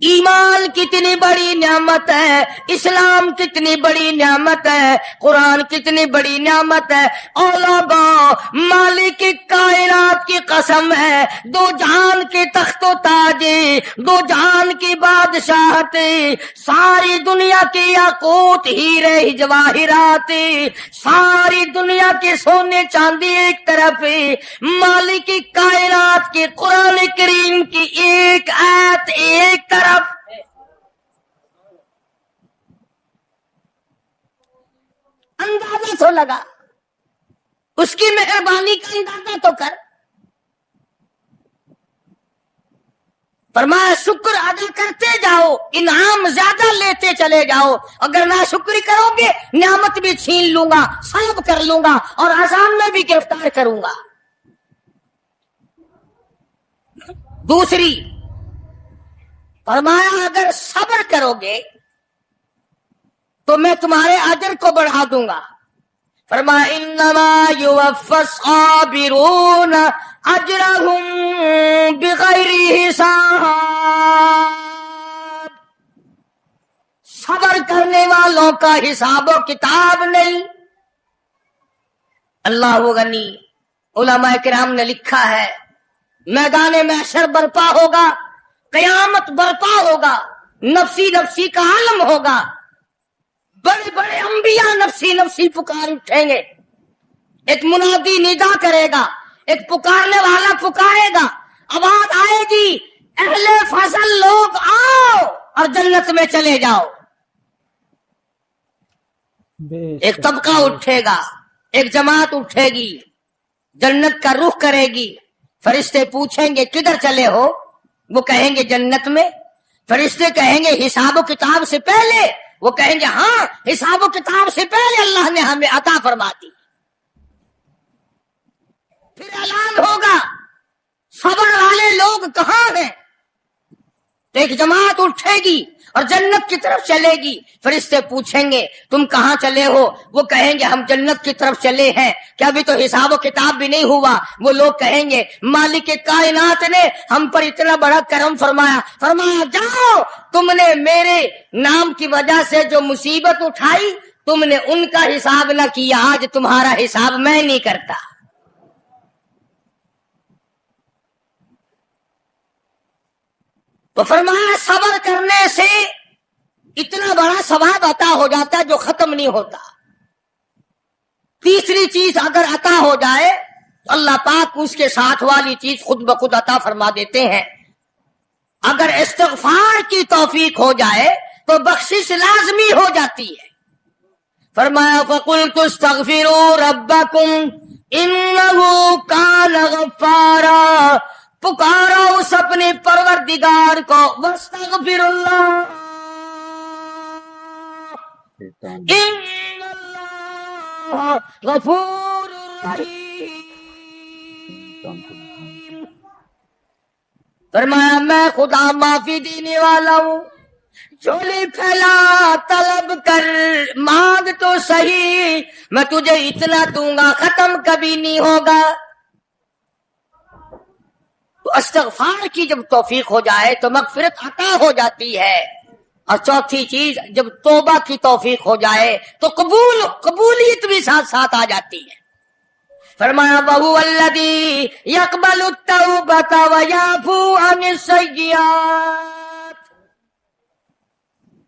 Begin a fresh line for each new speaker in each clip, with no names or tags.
ایمان کتنی بڑی نعمت ہے، اسلام کتنی بڑی نعمت ہے، قرآن کتنی بڑی نعمت ہے۔ اور لوگوں، مالک کائنات کی قسم ہے، دو جہان کے تخت و تاج، دو جہان کی بادشاہت، ساری دنیا کے یاقوت ہیرے جواہرات، ساری دنیا کے سونے چاندی ایک طرف، مالک کائنات کے قرآن کریم کی ایک آیت ایک طرف۔ اندازہ تو لگا، اس کی مہربانی کا اندازہ تو کر۔ فرمایا شکر ادا کرتے جاؤ، انعام زیادہ لیتے چلے جاؤ، اگر ناشکری کرو گے نعمت بھی چھین لوں گا، سلب کر لوں گا، اور عذاب میں بھی گرفتار کروں گا۔ دوسری فرمایا اگر صبر کرو گے تو میں تمہارے اجر کو بڑھا دوں گا۔ فرمایا انما یوفی الصابرون اجرهم بغیر حساب، صبر کرنے والوں کا حساب و کتاب نہیں۔ اللہ غنی، علماء کرام نے لکھا ہے میدان محشر برپا ہوگا، قیامت برپا ہوگا، نفسی نفسی کا عالم ہوگا، بڑے بڑے انبیاء نفسی نفسی پکار اٹھیں گے، ایک منادی ندا کرے گا، ایک پکارنے والا پکارے گا، آواز آئے گی اہل فضل لوگ آؤ اور جنت میں چلے جاؤ۔ ایک طبقہ اٹھے گا، ایک جماعت اٹھے گی، جنت کا رخ کرے گی۔ فرشتے پوچھیں گے کدھر چلے ہو؟ وہ کہیں گے جنت میں۔ فرشتے کہیں گے حساب و کتاب سے پہلے؟ وہ کہیں گے ہاں، حساب و کتاب سے پہلے اللہ نے ہمیں عطا فرما دی۔ پھر اعلان ہوگا صبر والے لوگ کہاں ہیں؟ تو ایک جماعت اٹھے گی اور جنت کی طرف چلے گی۔ فرشتے پوچھیں گے تم کہاں چلے ہو؟ وہ کہیں گے ہم جنت کی طرف چلے ہیں، کیا ابھی تو حساب و کتاب بھی نہیں ہوا؟ وہ لوگ کہیں گے مالک کائنات نے ہم پر اتنا بڑا کرم فرمایا، فرمایا جاؤ، تم نے میرے نام کی وجہ سے جو مصیبت اٹھائی تم نے ان کا حساب نہ کیا، آج تمہارا حساب میں نہیں کرتا۔ تو فرمایا صبر کرنے سے اتنا بڑا ثواب عطا ہو جاتا ہے جو ختم نہیں ہوتا۔ تیسری چیز اگر عطا ہو جائے تو اللہ پاک اس کے ساتھ والی چیز خود بخود عطا فرما دیتے ہیں۔ اگر استغفار کی توفیق ہو جائے تو بخشش لازمی ہو جاتی ہے۔ فرمایا فَقُلْتُ اسْتَغْفِرُوا رَبَّكُمْ إِنَّهُ كَانَ غَفَّارًا، پکارو اس اپنے پروردگار کو، وَاسْتَغْفِرُ اللَّهَ إِنَّ اللَّهَ غَفُورٌ رَحِيمٌ۔ فرمایا میں خدا معافی دینے والا ہوں، چولی پھیلا طلب کر، مانگ تو صحیح، میں تجھے اتنا دوں گا ختم کبھی نہیں ہوگا۔ تو استغفار کی جب توفیق ہو جائے تو مغفرت عطا ہو جاتی ہے۔ اور چوتھی چیز جب توبہ کی توفیق ہو جائے تو قبولیت بھی ساتھ ساتھ آ جاتی ہے۔ فرمایا وَهُوَ الَّذِي يَقْبَلُ التَّوْبَةَ وَيَعْفُو عَنِ السَّيِّئَاتِ،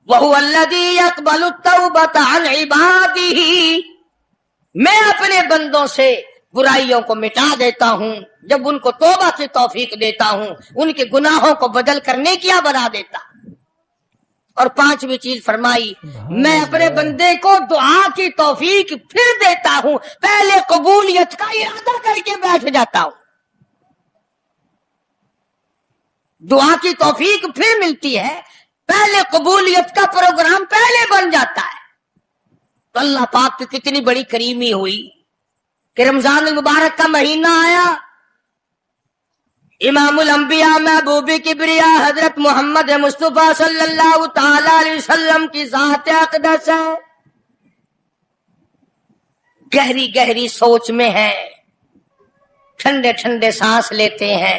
وَهُوَ الَّذِي يَقْبَلُ التَّوْبَةَ عَنْ عِبَادِهِ، میں اپنے بندوں سے برائیوں کو مٹا دیتا ہوں جب ان کو توبہ کی توفیق دیتا ہوں، ان کے گناہوں کو بدل کر نیکیاں بنا دیتا۔ اور پانچویں چیز فرمائی میں اپنے بندے کو دعا کی توفیق پھر دیتا ہوں، پہلے قبولیت کا ارادہ کر کے بیٹھ جاتا ہوں، دعا کی توفیق پھر ملتی ہے، پہلے قبولیت کا پروگرام پہلے بن جاتا ہے۔ تو اللہ پاک کی کتنی بڑی کریمی ہوئی کہ رمضان المبارک کا مہینہ آیا، امام الانبیاء محبوب کبریا حضرت محمد مصطفیٰ صلی اللہ تعالی علیہ وسلم کی ذات اقدس ہے، گہری گہری سوچ میں ہے، ٹھنڈے ٹھنڈے سانس لیتے ہیں،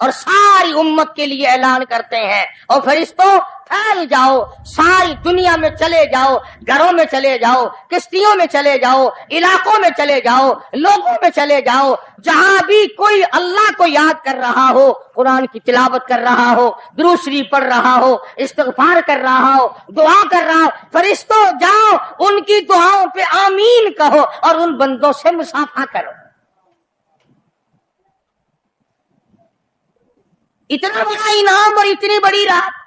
اور ساری امت کے لیے اعلان کرتے ہیں، اور فرشتوں پھیل جاؤ، ساری دنیا میں چلے جاؤ، گھروں میں چلے جاؤ، کشتیوں میں چلے جاؤ، علاقوں میں چلے جاؤ، لوگوں میں چلے جاؤ، جہاں بھی کوئی اللہ کو یاد کر رہا ہو، قرآن کی تلاوت کر رہا ہو، درود شریف پڑھ رہا ہو، استغفار کر رہا ہو، دعا کر رہا ہو، فرشتوں جاؤ ان کی دعاؤں پہ آمین کہو اور ان بندوں سے مصافحہ کرو۔ اتنا بڑا انعام اور اتنی بڑی رات۔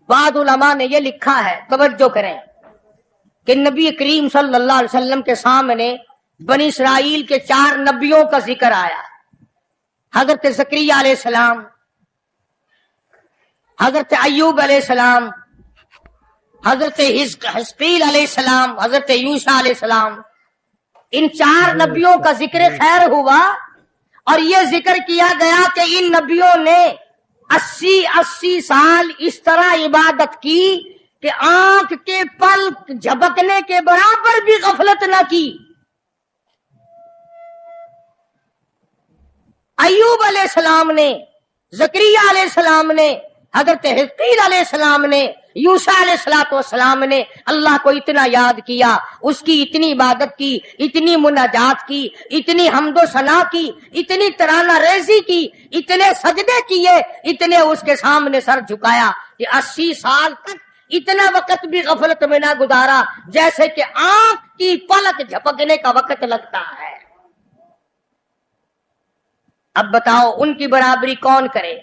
بعض علماء نے یہ لکھا ہے، توجہ کریں، کہ نبی کریم صلی اللہ علیہ وسلم کے سامنے بنی اسرائیل کے 4 نبیوں کا ذکر آیا، حضرت زکریا علیہ السلام، حضرت ایوب علیہ السلام، حضرت حزقیل علیہ السلام، حضرت یوشع علیہ السلام۔ ان 4 نبیوں کا ذکر خیر ہوا، اور یہ ذکر کیا گیا کہ ان نبیوں نے 80 سال اس طرح عبادت کی کہ آنکھ کے پلک جھپکنے کے برابر بھی غفلت نہ کی۔ ایوب علیہ السلام نے، زکریا علیہ السلام نے، حضرت حزقیل علیہ السلام نے، یوشع علیہ السلام نے اللہ کو اتنا یاد کیا، اس کی اتنی عبادت کی، اتنی مناجات کی، اتنی حمد و ثنا کی، اتنی ترانہ ریزی کی، اتنے سجدے کیے، اتنے اس کے سامنے سر جھکایا کہ 80 سال تک اتنا وقت بھی غفلت میں نہ گزارا جیسے کہ آنکھ کی پلک جھپکنے کا وقت لگتا ہے۔ اب بتاؤ ان کی برابری کون کرے؟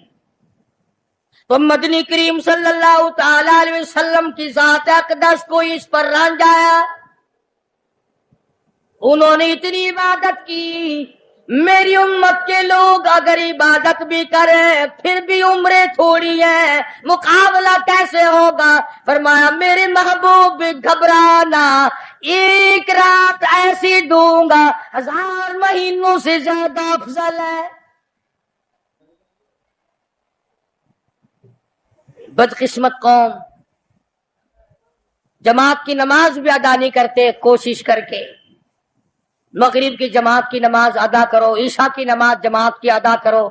تو مدنی کریم صلی اللہ تعالی علیہ وسلم کی ذات اقدس کو اس پر رنجایا۔ انہوں نے اتنی عبادت کی، میری امت کے لوگ اگر عبادت بھی کریں پھر بھی عمریں تھوڑی ہیں، مقابلہ کیسے ہوگا؟ فرمایا میرے محبوب گھبرانا، ایک رات ایسی دوں گا 1000 مہینوں سے زیادہ افضل ہے۔ بدقسمت قوم، جماعت کی نماز بھی ادا نہیں کرتے، کوشش کر کے مغرب کی جماعت کی نماز ادا کرو، عشاء کی نماز جماعت کی ادا کرو،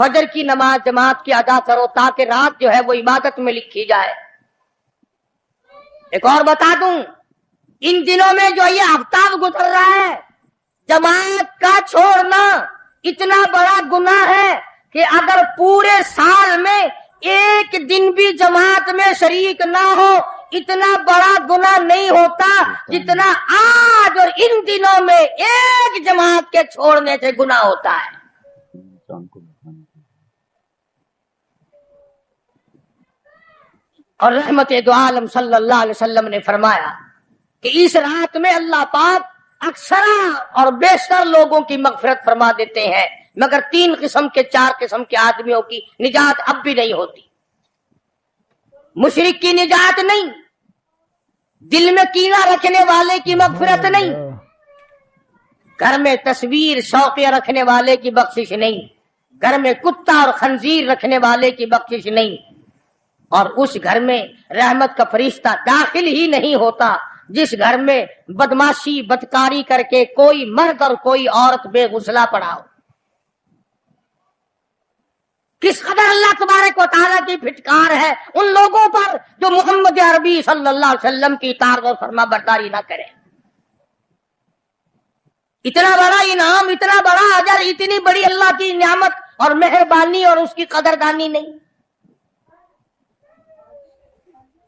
فجر کی نماز جماعت کی ادا کرو، تاکہ رات جو ہے وہ عبادت میں لکھی جائے۔ ایک اور بتا دوں، ان دنوں میں جو یہ ہفتہ گزر رہا ہے، جماعت کا چھوڑنا اتنا بڑا گناہ ہے کہ اگر پورے سال میں ایک دن بھی جماعت میں شریک نہ ہو، اتنا بڑا گناہ نہیں ہوتا جتنا آج اور ان دنوں میں ایک جماعت کے چھوڑنے سے گناہ ہوتا ہے۔ اور رحمت دو عالم صلی اللہ علیہ وسلم نے فرمایا کہ اس رات میں اللہ پاک اکثر اور بیشتر لوگوں کی مغفرت فرما دیتے ہیں، مگر 3 قسم کے 4 قسم کے آدمیوں کی نجات اب بھی نہیں ہوتی۔ مشرک کی نجات نہیں، دل میں کینہ رکھنے والے کی مغفرت نہیں، گھر میں تصویر شوقیہ رکھنے والے کی بخشش نہیں، گھر میں کتا اور خنزیر رکھنے والے کی بخشش نہیں، اور اس گھر میں رحمت کا فرشتہ داخل ہی نہیں ہوتا جس گھر میں بدماشی بدکاری کر کے کوئی مرد اور کوئی عورت بے غسلہ پڑا ہو۔ کس قدر اللہ تبارک و تعالیٰ کی پھٹکار ہے ان لوگوں پر جو محمد عربی صلی اللہ علیہ وسلم کی اطاعت اور فرما برداری نہ کرے۔ اتنا بڑا انعام، اتنا بڑا اجر، اتنی بڑی اللہ کی نعمت اور مہربانی اور اس کی قدردانی نہیں۔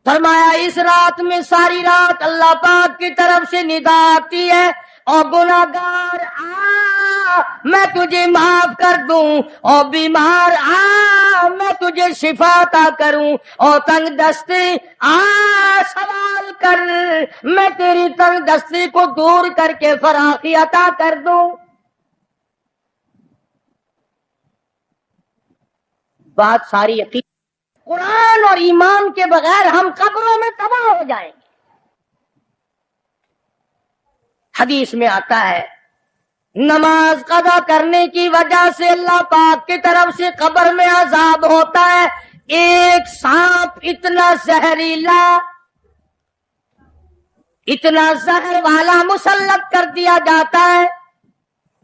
فرمایا اس رات میں ساری رات اللہ پاک کی طرف سے ندا آتی ہے، اور گناہگار آ میں تجھے معاف کر دوں، اور بیمار آ میں تجھے شفا عطا کروں، اور تنگ دستی آ سوال کر میں تیری تنگ دستی کو دور کر کے فراخی عطا کر دوں۔ بات ساری یقین، قرآن اور ایمان کے بغیر ہم قبروں میں تباہ ہو جائیں گے۔ حدیث میں آتا ہے نماز قضا کرنے کی وجہ سے اللہ پاک کی طرف سے قبر میں عذاب ہوتا ہے، ایک سانپ اتنا زہریلا، اتنا زہر والا مسلط کر دیا جاتا ہے،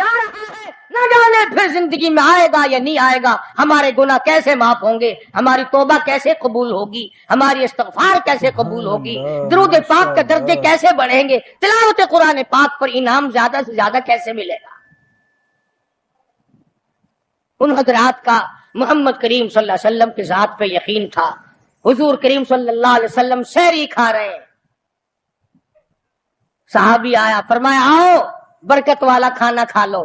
جا رہا ہے، نہ جانے پھر زندگی میں آئے گا یا نہیں آئے گا، ہمارے گناہ کیسے معاف ہوں گے، ہماری توبہ کیسے قبول ہوگی، ہماری استغفار کیسے قبول ہوگی، درود پاک کے درجے کیسے بڑھیں گے، تلاوت قرآن پاک پر انعام زیادہ سے زیادہ کیسے ملے گا۔ ان حضرات کا محمد کریم صلی اللہ علیہ وسلم کی ذات پہ یقین تھا۔ حضور کریم صلی اللہ علیہ وسلم سحری کھا رہے ہیں، صحابی آیا، فرمایا آؤ برکت والا کھانا کھا لو،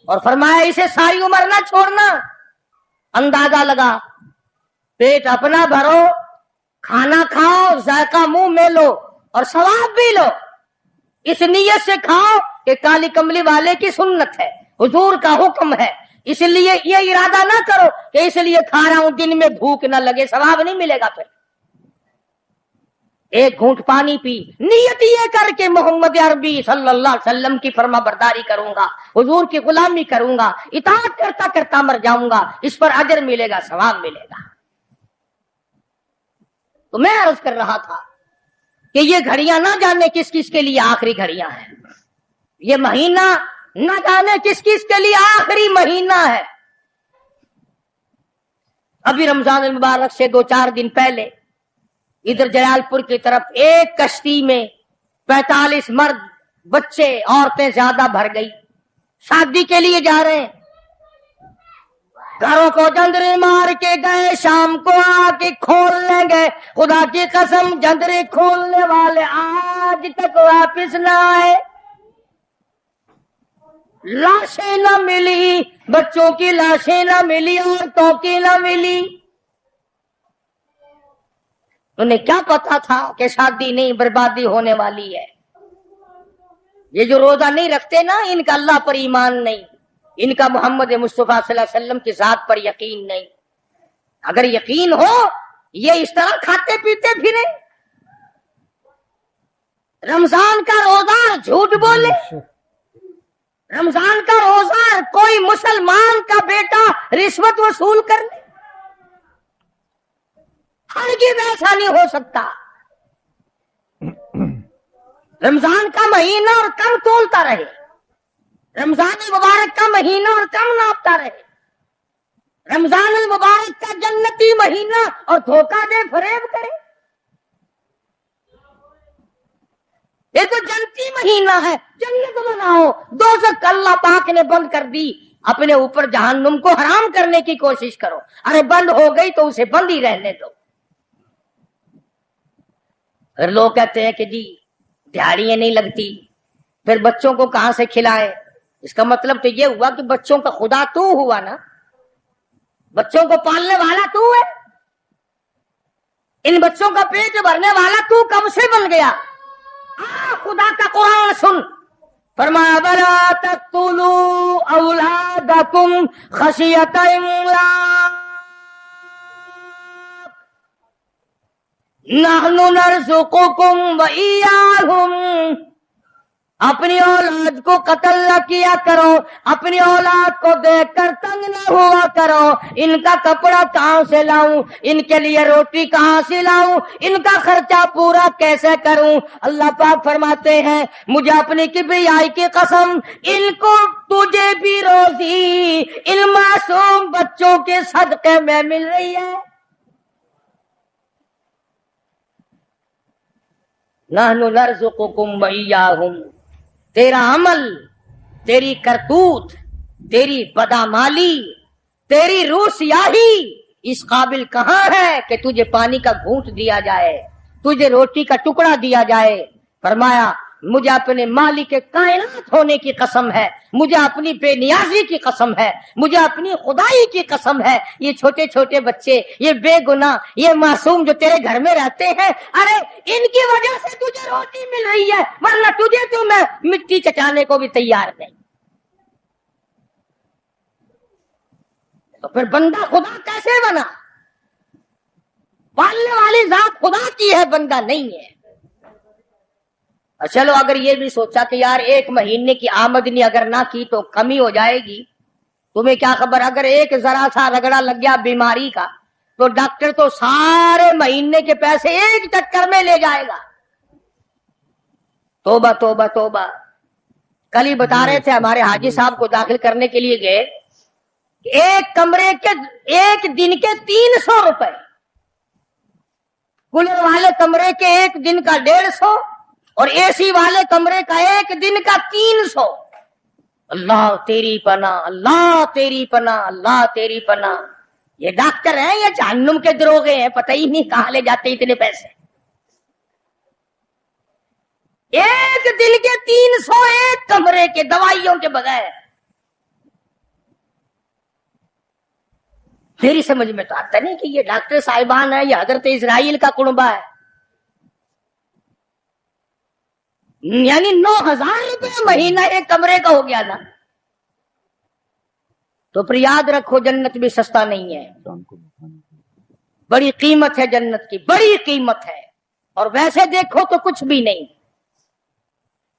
اور فرمایا اسے ساری عمر نہ چھوڑنا۔ اندازہ لگا، پیٹ اپنا بھرو، کھانا کھاؤ، ذائقہ منہ میں لو اور ثواب بھی لو، اس نیت سے کھاؤ کہ کالی کملی والے کی سنت ہے، حضور کا حکم ہے، اس لیے یہ ارادہ نہ کرو کہ اس لیے کھا رہا ہوں دن میں بھوک نہ لگے، ثواب نہیں ملے گا۔ پھر ایک گھونٹ پانی پی، نیت یہ کر کے محمد عربی صلی اللہ علیہ وسلم کی فرما برداری کروں گا، حضور کی غلامی کروں گا، اطاعت کرتا کرتا مر جاؤں گا، اس پر اجر ملے گا، ثواب ملے گا۔ تو میں عرض کر رہا تھا کہ یہ گھڑیاں نہ جانے کس کس کے لیے آخری گھڑیاں ہیں، یہ مہینہ نہ جانے کس کس کے لیے آخری مہینہ ہے۔ ابھی رمضان المبارک سے 2-4 دن پہلے ادھر جلال پور کی طرف ایک کشتی میں 45 مرد، بچے، عورتیں زیادہ بھر گئی، شادی کے لیے جا رہے ہیں، گھروں کو جندرے مار کے گئے، شام کو آ کے کھول لیں گے، خدا کی قسم جندرے کھولنے والے آج تک واپس نہ آئے، لاشیں نہ ملی، بچوں کی لاشیں نہ ملی، عورتوں کی نہ ملی۔ انہیں کیا پتا تھا کہ شادی نہیں، بربادی ہونے والی ہے۔ یہ جو روزہ نہیں رکھتے نا، ان کا اللہ پر ایمان نہیں، ان کا محمد مصطفیٰ صلی اللہ علیہ وسلم کی ذات پر یقین نہیں۔ اگر یقین ہو یہ اس طرح کھاتے پیتے پھرے، رمضان کا روزہ جھوٹ بولے، رمضان کا روزہ کوئی مسلمان کا بیٹا رشوت وصول کر لے، ہرگز ایسا نہیں ہو سکتا۔ رمضان کا مہینہ اور کم تولتا رہے، رمضان المبارک کا مہینہ اور کم ناپتا رہے، رمضان المبارک کا جنتی مہینہ اور دھوکہ دے فریب کرے۔ یہ تو جنتی مہینہ ہے، جنت بناؤ، دوزخ اللہ پاک نے بند کر دی، اپنے اوپر جہنم کو حرام کرنے کی کوشش کرو۔ ارے بند ہو گئی تو اسے بند ہی رہنے دو۔ پھر لوگ کہتے ہیں کہ جی دیہڑیاں نہیں لگتی، پھر بچوں کو کہاں سے کھلائے؟ اس کا مطلب تو یہ ہوا کہ بچوں کا خدا تو ہوا نا، بچوں کو پالنے والا تو ہے، ان بچوں کا پیٹ بھرنے والا تو کب سے بن گیا؟ خدا کا قرآن سن، فرمایا وَلَا تَقْتُلُوا أَوْلَادَكُمْ خَشْيَةَ إِمْلَاقٍ نَحْنُ نَرْزُقُكُمْ وَإِيَّاهُمْ۔ اپنی اولاد کو قتل نہ کیا کرو، اپنی اولاد کو دیکھ کر تنگ نہ ہوا کرو، ان کا کپڑا کہاں سے لاؤں، ان کے لیے روٹی کہاں سے لاؤں، ان کا خرچہ پورا کیسے کروں؟ اللہ پاک فرماتے ہیں مجھے اپنی کبریائی کی قسم، ان کو تجھے بھی روزی ان معصوم بچوں کے صدقے میں مل رہی ہے۔ نحن نرزقکم وإیاہم، تیرا عمل، تیری کرتوت، تیری بدعمالی، تیری روح سیاہی اس قابل کہاں ہے کہ تجھے پانی کا گھونٹ دیا جائے، تجھے روٹی کا ٹکڑا دیا جائے۔ فرمایا مجھے اپنے مالک کائنات ہونے کی قسم ہے، مجھے اپنی بے نیازی کی قسم ہے، مجھے اپنی خدائی کی قسم ہے، یہ چھوٹے چھوٹے بچے، یہ بے گناہ، یہ معصوم جو تیرے گھر میں رہتے ہیں، ارے ان کی وجہ سے تجھے روٹی مل رہی ہے، ورنہ تجھے تو میں مٹی چٹانے کو بھی تیار نہیں۔ تو پھر بندہ خدا کیسے بنا؟ پالنے والی ذات خدا کی ہے، بندہ نہیں ہے۔ چلو اگر یہ بھی سوچا کہ یار ایک مہینے کی آمدنی اگر نہ کی تو کمی ہو جائے گی، تمہیں کیا خبر، اگر ایک ذرا سا رگڑا لگ گیا بیماری کا تو ڈاکٹر تو سارے مہینے کے پیسے ایک چکر میں لے جائے گا۔ توبہ توبہ توبہ، کل ہی بتا رہے تھے ہمارے حاجی صاحب کو داخل کرنے کے لیے گئے، ایک کمرے کے ایک دن کے 300 روپے، کولر والے کمرے کے ایک دن کا 150 اور اے سی والے کمرے کا ایک دن کا 300۔ اللہ تیری پناہ، اللہ تیری پناہ، اللہ تیری پناہ۔ یہ ڈاکٹر ہیں یا جہنم کے دروغے ہیں، پتہ ہی نہیں کہاں لے جاتے اتنے پیسے۔ ایک دن کے 300 ایک کمرے کے، دوائیوں کے بغیر۔ میری سمجھ میں تو آتا نہیں کہ یہ ڈاکٹر صاحبان ہے یا حضرت اسرائیل کا کنبہ ہے۔ یعنی 9,000 روپے مہینہ ایک کمرے کا ہو گیا نا۔ تو پھر یاد رکھو جنت بھی سستا نہیں ہے، بڑی قیمت ہے جنت کی، بڑی قیمت ہے۔ اور ویسے دیکھو تو کچھ بھی نہیں،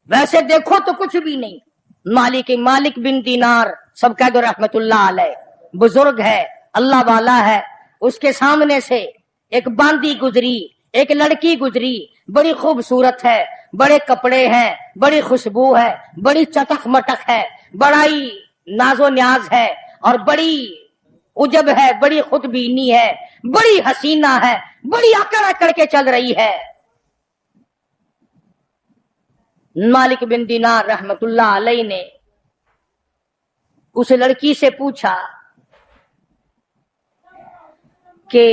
ویسے دیکھو تو کچھ بھی نہیں۔ مالک بن دینار، سب کہہ دو رحمت اللہ علیہ، بزرگ ہے، اللہ والا ہے۔ اس کے سامنے سے ایک باندی گزری، ایک لڑکی گزری، بڑی خوبصورت ہے، بڑے کپڑے ہیں، بڑی خوشبو ہے، بڑی چٹک مٹک ہے، بڑا ہی ناز و نیاز ہے، اور بڑی عجب ہے، بڑی خود بینی ہے، بڑی حسینہ ہے، بڑی اکڑ اکڑ کے چل رہی ہے۔ مالک بن دینار رحمت اللہ علیہ نے اس لڑکی سے پوچھا کہ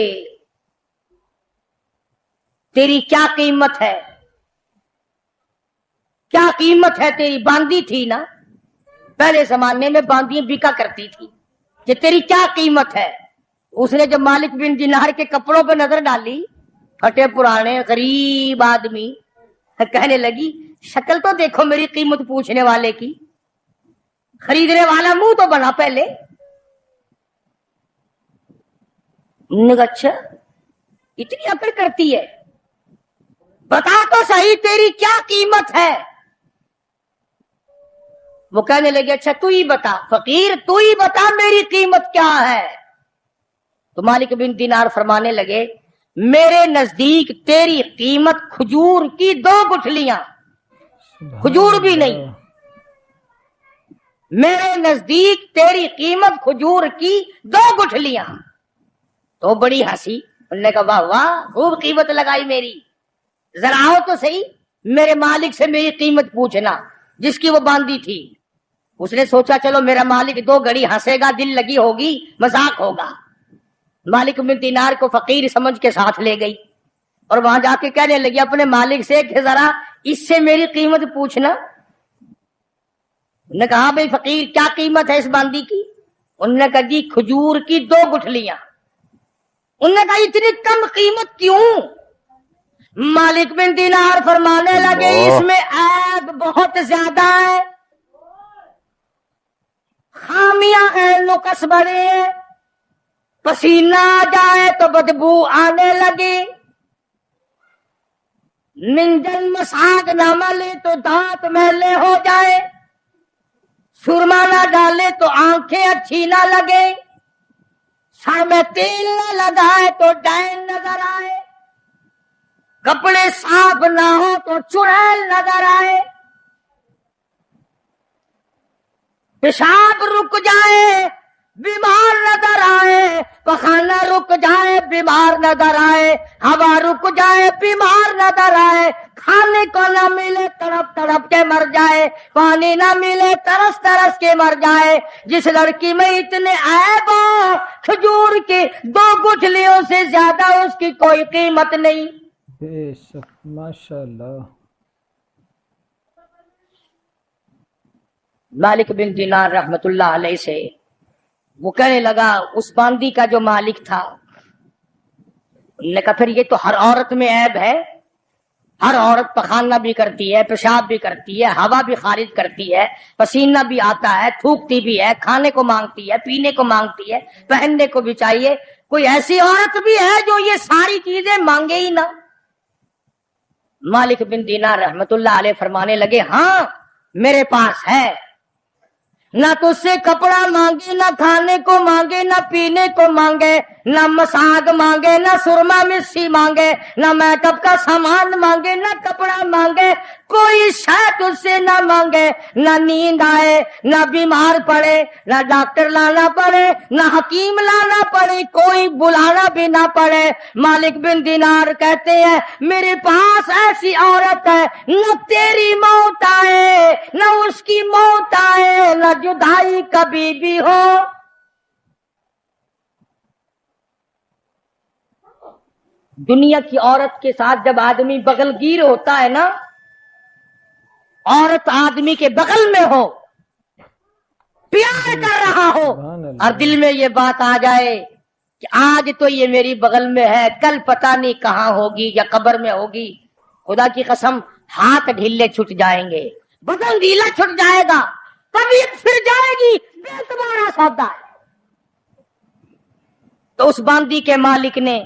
تیری کیا قیمت ہے، کیا قیمت ہے تیری؟ باندی تھی نا، پہلے زمانے میں باندیاں بکا کرتی تھی، کہ تیری کیا قیمت ہے؟ اس نے جب مالک بن دینار کے کپڑوں پہ نظر ڈالی، پھٹے پرانے غریب آدمی، کہنے لگی شکل تو دیکھو میری قیمت پوچھنے والے کی، خریدنے والا منہ تو بنا پہلے۔ اچھا اتنی اکڑ کرتی ہے، بتا تو صحیح تیری کیا قیمت ہے؟ وہ کہنے لگے اچھا تو ہی بتا فقیر، تو ہی بتا میری قیمت کیا ہے۔ تو مالک بن دینار فرمانے لگے میرے نزدیک تیری قیمت کھجور کی 2 گٹھلیاں، کھجور بھی نہیں، میرے نزدیک تیری قیمت کھجور کی 2 گٹھلیاں۔ تو بڑی ہنسی، انہوں نے کہا واہ واہ خوب قیمت لگائی میری، ذرا آؤ تو صحیح میرے مالک سے میری قیمت پوچھنا، جس کی وہ باندھی تھی۔ اس نے سوچا چلو میرا مالک 2 گھڑی ہنسے گا، دل لگی ہوگی، مذاق ہوگا۔ مالک بن دینار کو فقیر سمجھ کے ساتھ لے گئی اور وہاں جا کے کہنے لگی اپنے مالک سے کہ ذرا اس سے میری قیمت پوچھنا۔ انہوں نے کہا بھائی فقیر کیا قیمت ہے اس باندی کی؟ انہوں نے کہا جی کھجور کی 2 گٹھلیاں۔ انہوں نے کہا اتنی کم قیمت کیوں؟ مالک بن دینار فرمانے لگے اس میں عیب بہت زیادہ ہے، خامیاں ہیں، نقص بڑے ہیں، پسینہ آ جائے تو بدبو آنے لگے، منجن مساگ نہ ملے تو دانت میلے ہو جائے، سرما نہ ڈالے تو آنکھیں اچھی نہ لگے، سر میں تیل نہ لگائے تو ڈین نظر آئے، کپڑے صاف نہ ہو تو چڑیل نظر آئے، پیشاب رک جائے بیمار نظر آئے، پخانہ رک جائے بیمار نظر آئے، ہوا رک جائے بیمار نظر آئے، کھانے کو نہ ملے تڑپ تڑپ کے مر جائے، پانی نہ ملے ترس ترس کے مر جائے۔ جس لڑکی میں اتنے عیب ہو، کھجور کی 2 گٹھلیوں سے زیادہ اس کی کوئی قیمت نہیں۔
بے شک ماشاءاللہ۔
مالک بن دینار رحمت اللہ علیہ سے وہ کہنے لگا اس باندی کا جو مالک تھا، انہوں نے کہا پھر یہ تو ہر عورت میں عیب ہے، ہر عورت پخانہ بھی کرتی ہے، پیشاب بھی کرتی ہے، ہوا بھی خارج کرتی ہے، پسینہ بھی آتا ہے، تھوکتی بھی ہے، کھانے کو مانگتی ہے، پینے کو مانگتی ہے، پہننے کو بھی چاہیے، کوئی ایسی عورت بھی ہے جو یہ ساری چیزیں مانگے ہی نہ؟ مالک بن دینار رحمت اللہ علیہ فرمانے لگے ہاں میرے پاس ہے، نہ تو اس سے کپڑا مانگے، نہ کھانے کو مانگے، نہ پینے کو مانگے، نہ مساگ مانگے، نہ سرما مسی مانگے، نہ میک اپ کا سامان مانگے، نہ کپڑا مانگے، کوئی شاید اس سے نہ مانگے، نہ نیند آئے، نہ بیمار پڑے، نہ ڈاکٹر لانا پڑے، نہ حکیم لانا پڑے، کوئی بلانا بھی نہ پڑے۔ مالک بن دینار کہتے ہیں میرے پاس ایسی عورت ہے، نہ تیری موت آئے نہ اس کی موت آئے، نہ جدائی کبھی بھی ہو۔ دنیا کی عورت کے ساتھ جب آدمی بغل گیر ہوتا ہے نا، عورت آدمی کے بغل میں ہو، پیار کر رہا ہو، اور دل میں یہ بات آ جائے کہ آج تو یہ میری بغل میں ہے، کل پتہ نہیں کہاں ہوگی یا قبر میں ہوگی، خدا کی قسم ہاتھ ڈھیلے چھٹ جائیں گے، بدن ڈھیلا چھٹ جائے گا، طبیعت پھر جائے گی، بے تمہارا سودا ہے۔ تو اس باندی کے مالک نے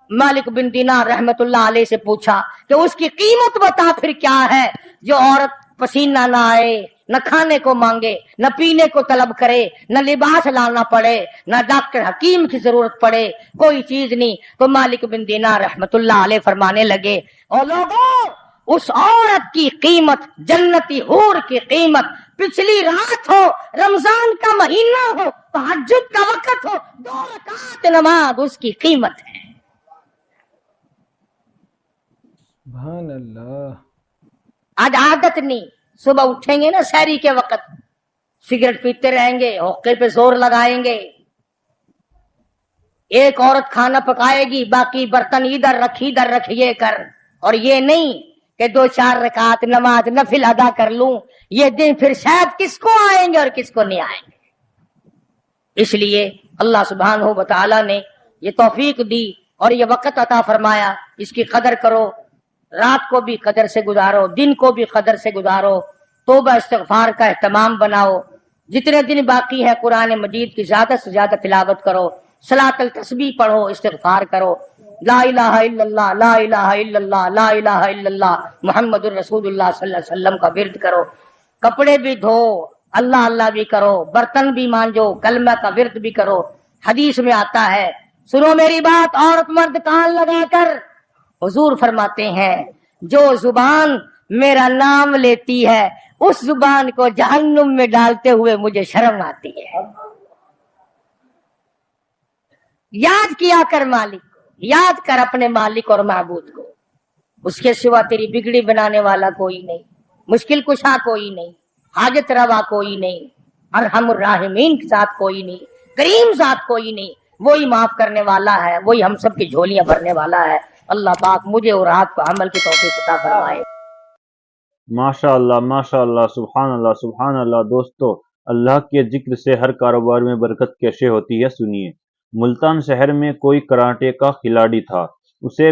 مالک بن دینار رحمت اللہ علیہ سے پوچھا کہ اس کی قیمت بتا پھر کیا ہے، جو عورت پسینہ نہ آئے، نہ کھانے کو مانگے، نہ پینے کو طلب کرے، نہ لباس لانا پڑے، نہ ڈاکٹر حکیم کی ضرورت پڑے، کوئی چیز نہیں۔ تو مالک بن دینار رحمت اللہ علیہ فرمانے لگے، او لوگوں، اس عورت کی قیمت، جنتی حور کی قیمت، پچھلی رات ہو، رمضان کا مہینہ ہو، تہجد کا وقت ہو، 2 رکعت نماز اس کی قیمت ہے۔
سبحان اللہ۔
آج عادت نہیں، صبح اٹھیں گے نا سحری کے وقت، سگریٹ پیتے رہیں گے، حقے پہ زور لگائیں گے، ایک عورت کھانا پکائے گی، باقی برتن ادھر رکھ یہ کر، اور یہ نہیں کہ 2-4 رکعت نماز نفل ادا کر لوں، یہ دن پھر شاید کس کو آئیں گے اور کس کو نہیں آئیں گے۔ اس لیے اللہ سبحانہ و تعالی نے یہ توفیق دی اور یہ وقت عطا فرمایا، اس کی قدر کرو، رات کو بھی قدر سے گزارو، دن کو بھی قدر سے گزارو، توبہ استغفار کا اہتمام بناؤ، جتنے دن باقی ہے قرآن مجید کی زیادہ سے زیادہ تلاوت کرو، صلاۃ التسبیح پڑھو، استغفار کرو، لا الہ الا اللہ، لا الہ الا اللہ، لا الہ الا اللہ، محمد الرسول اللہ صلی اللہ علیہ وسلم کا ورد کرو، کپڑے بھی دھو، اللہ اللہ بھی کرو، برتن بھی مانجو، کلمہ کا ورد بھی کرو۔ حدیث میں آتا ہے، سنو میری بات عورت مرد کان لگا کر، حضور فرماتے ہیں جو زبان میرا نام لیتی ہے اس زبان کو جہنم میں ڈالتے ہوئے مجھے شرم آتی ہے۔ یاد کیا کر مالک کو، یاد کر اپنے مالک اور معبود کو، اس کے سوا تیری بگڑی بنانے والا کوئی نہیں، مشکل کشا کوئی نہیں، حاجت روا کوئی نہیں، ارحم الراحمین کے ساتھ کوئی نہیں، کریم ذات کوئی نہیں، وہی معاف کرنے والا ہے، وہی ہم سب کی جھولیاں بھرنے والا ہے۔ اللہ پاک مجھے اور آپ کو عمل کی توفیق عطا فرمائے۔
ماشاء اللہ، سبحان اللہ، سبحان اللہ۔ دوستو، اللہ کے ذکر سے ہر کاروبار میں برکت کیسے ہوتی ہے سنیے۔ ملتان شہر میں کوئی کراٹے کا کھلاڑی تھا، اسے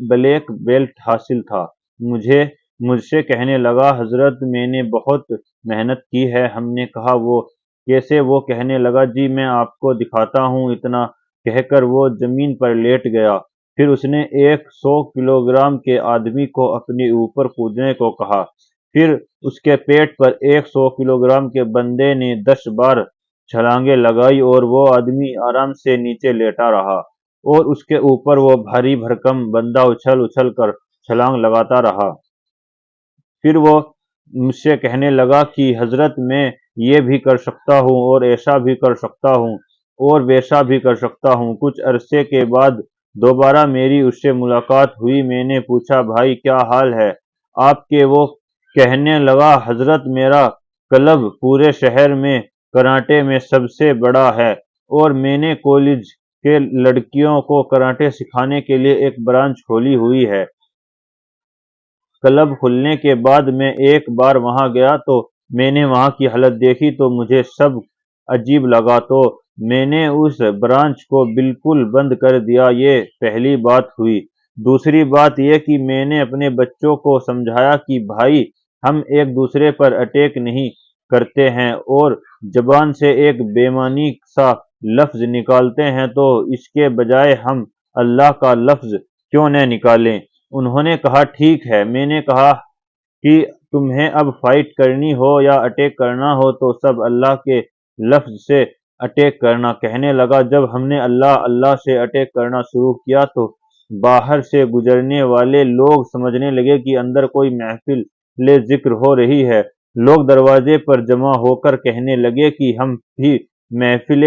بلیک بیلٹ حاصل تھا۔ مجھ سے کہنے لگا حضرت میں نے بہت محنت کی ہے۔ ہم نے کہا وہ کیسے؟ وہ کہنے لگا جی میں آپ کو دکھاتا ہوں۔ اتنا کہہ کر وہ زمین پر لیٹ گیا، پھر اس نے ایک 100 کلو گرام کے آدمی کو اپنے اوپر کودنے کو کہا، پھر اس کے پیٹ پر ایک 100 کلو گرام کے بندے نے 10 بار چھلانگیں لگائی اور وہ آدمی آرام سے نیچے لیٹا رہا اور اس کے اوپر وہ بھاری بھرکم بندہ اچھل اچھل کر چھلانگ لگاتا رہا۔ پھر وہ مجھ سے کہنے لگا کہ حضرت میں یہ بھی کر سکتا ہوں اور ایسا بھی کر سکتا ہوں اور ویسا بھی کر سکتا ہوں۔ کچھ عرصے کے بعد دوبارہ میری اس سے ملاقات ہوئی۔ میں نے پوچھا بھائی کیا حال ہے آپ کے؟ وہ کہنے لگا حضرت میرا کلب پورے شہر میں کراٹے میں سب سے بڑا ہے اور میں نے کالج کے لڑکیوں کو کراٹے سکھانے کے لیے ایک برانچ کھولی ہوئی ہے۔ کلب کھلنے کے بعد میں ایک بار وہاں گیا تو میں نے وہاں کی حالت دیکھی تو مجھے سب عجیب لگا، تو میں نے اس برانچ کو بالکل بند کر دیا۔ یہ پہلی بات ہوئی۔ دوسری بات یہ کہ میں نے اپنے بچوں کو سمجھایا کہ بھائی ہم ایک دوسرے پر اٹیک نہیں کرتے ہیں اور زبان سے ایک بےمعنی سا لفظ نکالتے ہیں تو اس کے بجائے ہم اللہ کا لفظ کیوں نہ نکالیں؟ انہوں نے کہا ٹھیک ہے۔ میں نے کہا کہ تمہیں اب فائٹ کرنی ہو یا اٹیک کرنا ہو تو سب اللہ کے لفظ سے اٹیک کرنا کہنے لگا جب ہم نے اللہ اللہ سے اٹیک کرنا شروع کیا تو باہر سے گزرنے والے لوگ سمجھنے لگے کہ اندر کوئی محفل لے ذکر ہو رہی ہے۔ لوگ دروازے پر جمع ہو کر کہنے لگے کہ ہم بھی محفل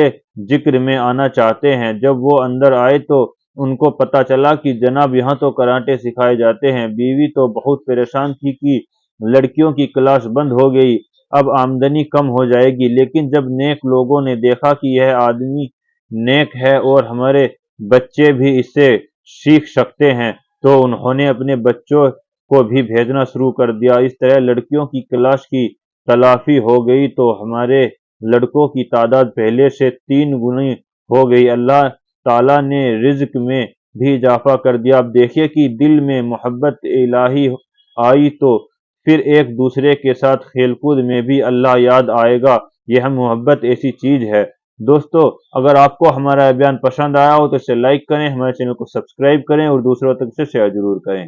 ذکر میں آنا چاہتے ہیں۔ جب وہ اندر آئے تو ان کو پتہ چلا کہ جناب یہاں تو کراٹے سکھائے جاتے ہیں۔ بیوی تو بہت پریشان تھی کہ لڑکیوں کی کلاس بند ہو گئی، اب آمدنی کم ہو جائے گی، لیکن جب نیک لوگوں نے دیکھا کہ یہ آدمی نیک ہے اور ہمارے بچے بھی اس سے سیکھ سکتے ہیں تو انہوں نے اپنے بچوں کو بھی بھیجنا شروع کر دیا۔ اس طرح لڑکیوں کی کلاس کی تلافی ہو گئی تو ہمارے لڑکوں کی تعداد پہلے سے 3 گنی ہو گئی۔ اللہ تعالیٰ نے رزق میں بھی اضافہ کر دیا۔ اب دیکھیے کہ دل میں محبت الہی آئی تو پھر ایک دوسرے کے ساتھ کھیل کود میں بھی اللہ یاد آئے گا۔ یہ محبت ایسی چیز ہے۔ دوستو اگر آپ کو ہمارا بیان پسند آیا ہو تو اسے لائک کریں، ہمارے چینل کو سبسکرائب کریں اور دوسروں تک سے شیئر ضرور کریں۔